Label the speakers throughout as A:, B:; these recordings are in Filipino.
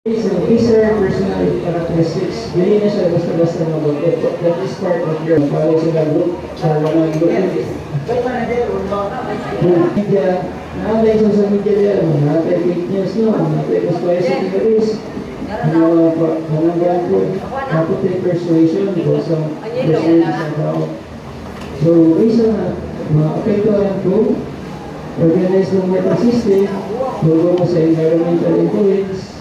A: So these are personal characteristics. Hindi na siya basta-basta mabuti. That is part of your college sa group. Sa mga group. Media, nakatay social media nila, nakatay fake news no, nakatay conspiracy theories. Nananggaan po, nakatay persuasion ko sa persuasion sa tao. So, isa na, maapektuhan ko, organize ng mental system, bago mo sa environmental influence,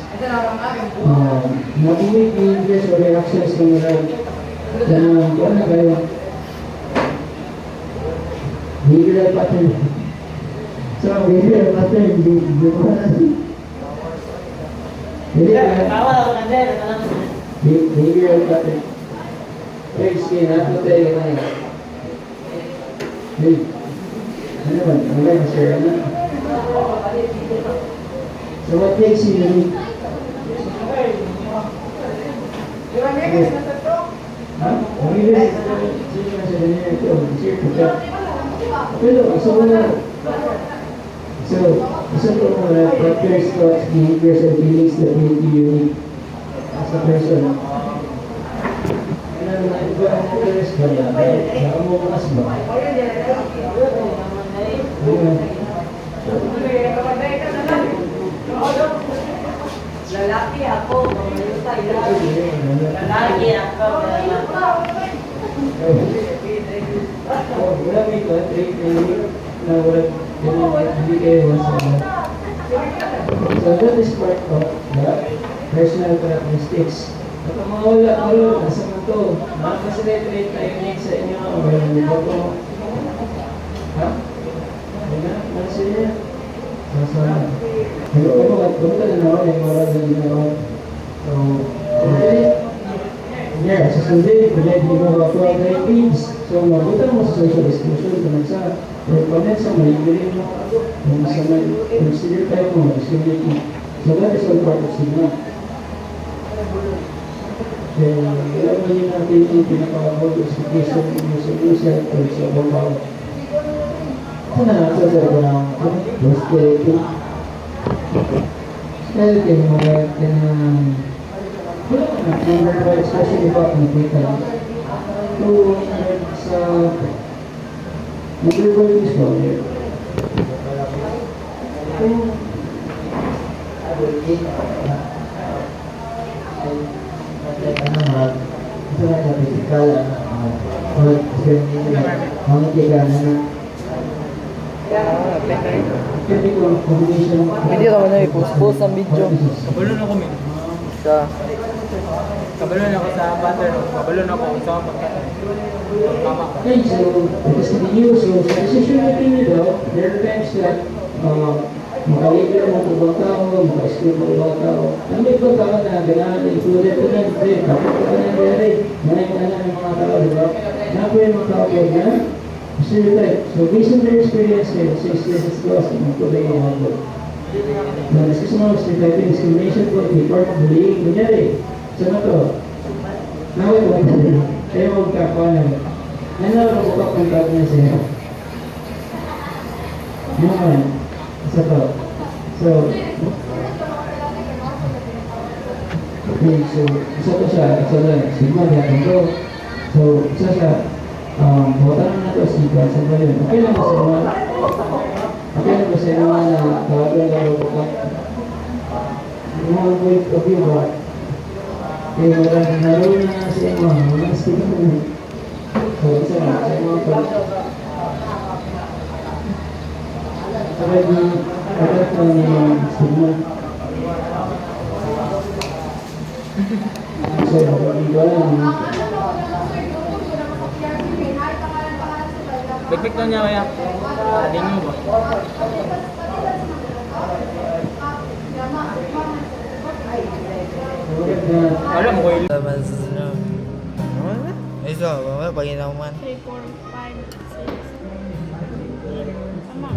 A: nabimig behaviors or reactions ng mga kung ano kayo behavioral pattern. So, behavioral pattern, hindi mo behavioral pattern. Hey, sige, natin tayo na yun. Hey, ano ba? Ano ba yung share na? So, what makes you unique? So, factors, thoughts, behaviors, and feelings that make you unique as a person. Ano naman iba ang factors ba yan? Nakamukas ba?
B: Lalaki ako, lalaki ako.
A: Wala may trait na wala hindi kayo masama. So that is part of the personal characteristics. At ang mga wala, nasa mo ito. Nakakasiretrait na unique sa inyo. Hindi ba ito? Ha? Hindi na? Mansin niya? Masama. Pero kung ka na naman, ay moral na ginawa. So, yeah, sa Sunday, pwede mo ako ang kids. So, mabutan mo sa social exclusion kung sa comment sa maligilin mo kung sa may stereotype mo, discriminate. So, that is all part of stigma. Then, alam mo yun natin yung pinaka-avoid expectation mo sa yourself or sa babaw. Ito na nasa sa ng prosperity. Dahil kayo mga wala na, non-verbal expression iba ang nakita. So, sa non-verbal is ba? Ito na sa physical, mga kikana na
C: Video ka na i-post ang video.
D: Kabalon ako, min. Kabalon ako sa pattern. Kabalon ako sa pagkain. Tama.
A: Okay, so because of the news, so sa decision making nito, there are times that makalibig mo ng ibang tao, maka-exclude mo ng ibang tao. Ang may ibang tao na ganahan na included ko na, kapit ko na nangyari, manay-manay ng mga tao, di ba? Napo yung mga tao ko na, stereotype. So based on their experience, so experiences ko, so magkulay yung mga tao. Na nasa sa mga stereotyping discrimination po, the form of bullying, kunyari, so na to, naway mo ito, kayo magkakuanan. Ano na ako kung tawag niya siya? Naman, isa to. So, okay, so, isa to siya, isa to, sigma, diyan to. So, isa siya, buwatan na ito, sigma, sa ba yun? Okay lang ba sa mga? Okay lang ba sa mga na tawagan na robot? Yung mga point of view ba? Eh, walang naroon na sa inyo, walang speaking mo. So, isa na, sa mga pag... Sabay di, agad na ng stigma. So, hindi ko alam.
D: Pagpik na niya kaya. Hindi nyo ba? Alam ko yun.
C: Laman sa sunod. Isa, pag inaman.
E: 3, 4, 5, 6, 7, 8. Tama.